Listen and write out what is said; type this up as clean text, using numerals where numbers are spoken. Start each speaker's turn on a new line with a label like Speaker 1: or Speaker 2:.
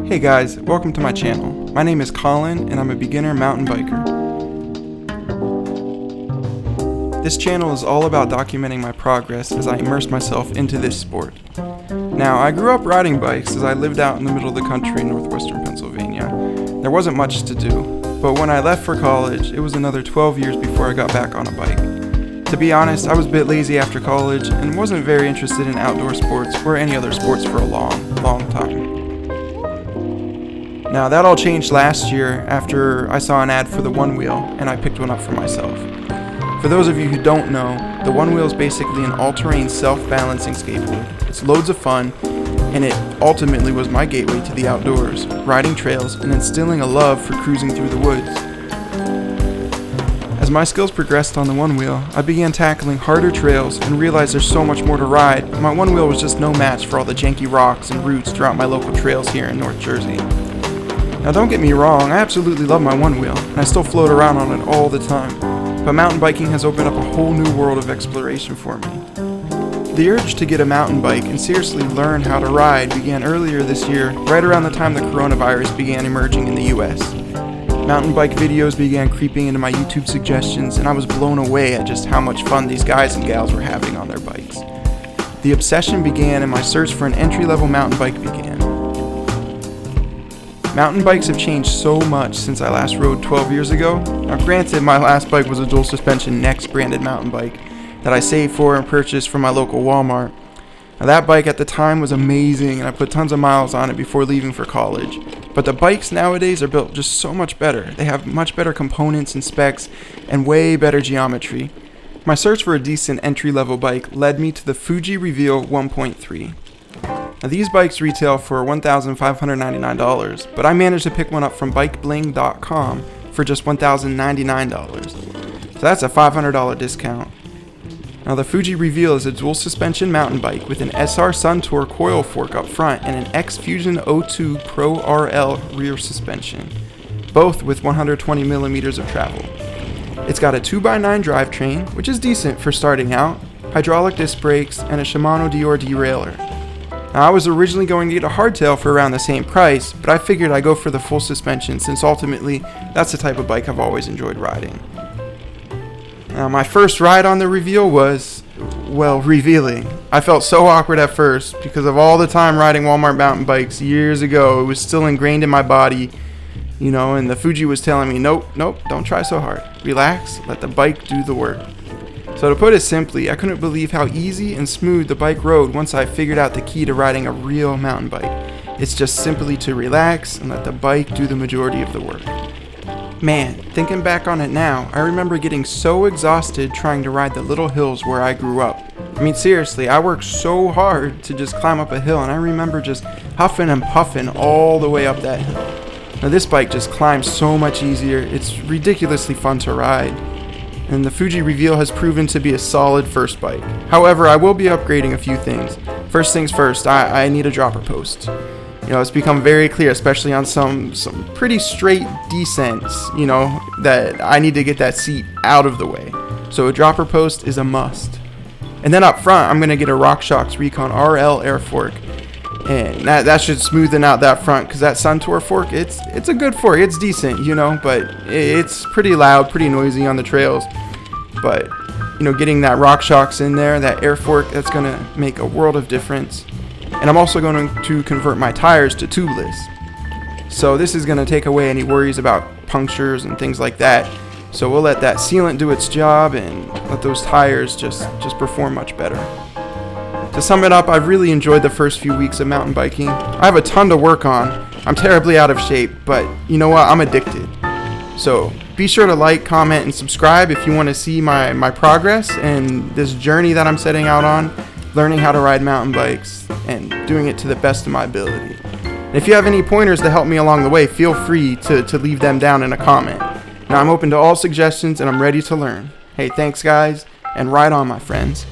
Speaker 1: Hey guys, welcome to my channel. My name is Colin and I'm a beginner mountain biker. This channel is all about documenting my progress as I immerse myself into this sport. Now, I grew up riding bikes as I lived out in the middle of the country in northwestern Pennsylvania. There wasn't much to do, but when I left for college, it was another 12 years before I got back on a bike. To be honest, I was a bit lazy after college and wasn't very interested in outdoor sports or any other sports for a long time. Now, that all changed last year after I saw an ad for the One Wheel and I picked one up for myself. For those of you who don't know, the One Wheel is basically an all-terrain self-balancing skateboard. It's loads of fun, and it ultimately was my gateway to the outdoors, riding trails and instilling a love for cruising through the woods. As my skills progressed on the One Wheel, I began tackling harder trails and realized there's so much more to ride. My One Wheel was just no match for all the janky rocks and roots throughout my local trails here in North Jersey. Now don't get me wrong, I absolutely love my One Wheel, and I still float around on it all the time, but mountain biking has opened up a whole new world of exploration for me. The urge to get a mountain bike and seriously learn how to ride began earlier this year, right around the time the coronavirus began emerging in the US. Mountain bike videos began creeping into my YouTube suggestions, and I was blown away at just how much fun these guys and gals were having on their bikes. The obsession began and my search for an entry-level mountain bike began. Mountain bikes have changed so much since I last rode 12 years ago. Now granted, my last bike was a dual suspension Next branded mountain bike that I saved for and purchased from my local Walmart. Now that bike at the time was amazing and I put tons of miles on it before leaving for college. But the bikes nowadays are built just so much better. They have much better components and specs and way better geometry. My search for a decent entry-level bike led me to the Fuji Reveal 1.3. Now these bikes retail for $1,599, but I managed to pick one up from bikebling.com for just $1,099. So that's a $500 discount. Now the Fuji Reveal is a dual suspension mountain bike with an SR Suntour coil fork up front and an X Fusion 02 Pro RL rear suspension, both with 120 millimeters of travel. It's got a 2x9 drivetrain, which is decent for starting out, hydraulic disc brakes, and a Shimano Dior derailleur. Now, I was originally going to get a hardtail for around the same price, but I figured I'd go for the full suspension since ultimately that's the type of bike I've always enjoyed riding. Now, my first ride on the Reveal was, well, revealing. I felt so awkward at first because of all the time riding Walmart mountain bikes years ago. It was still ingrained in my body, and the Fuji was telling me, nope, don't try so hard. Relax, let the bike do the work. So to put it simply, I couldn't believe how easy and smooth the bike rode once I figured out the key to riding a real mountain bike. It's just simply to relax and let the bike do the majority of the work. Man, thinking back on it now, I remember getting so exhausted trying to ride the little hills where I grew up. I mean, seriously, I worked so hard to just climb up a hill, and I remember just huffing and puffing all the way up that hill. Now this bike just climbs so much easier, it's ridiculously fun to ride. And the Fuji Reveal has proven to be a solid first bike. However, I will be upgrading a few things. First things first, I need a dropper post. It's become very clear, especially on some pretty straight descents, that I need to get that seat out of the way. So a dropper post is a must. And then up front, I'm going to get a RockShox Recon RL air fork. And that should smoothen out that front, because that Suntour fork, it's a good fork. It's decent, but it's pretty loud, pretty noisy on the trails. But, getting that RockShox in there, that air fork, that's going to make a world of difference. And I'm also going to convert my tires to tubeless. So this is going to take away any worries about punctures and things like that. So we'll let that sealant do its job and let those tires just perform much better. To sum it up, I've really enjoyed the first few weeks of mountain biking. I have a ton to work on. I'm terribly out of shape, but you know what? I'm addicted. So be sure to like, comment, and subscribe if you want to see my progress and this journey that I'm setting out on, learning how to ride mountain bikes and doing it to the best of my ability. And if you have any pointers to help me along the way, feel free to leave them down in a comment. Now I'm open to all suggestions and I'm ready to learn. Hey, thanks guys, and ride on, my friends.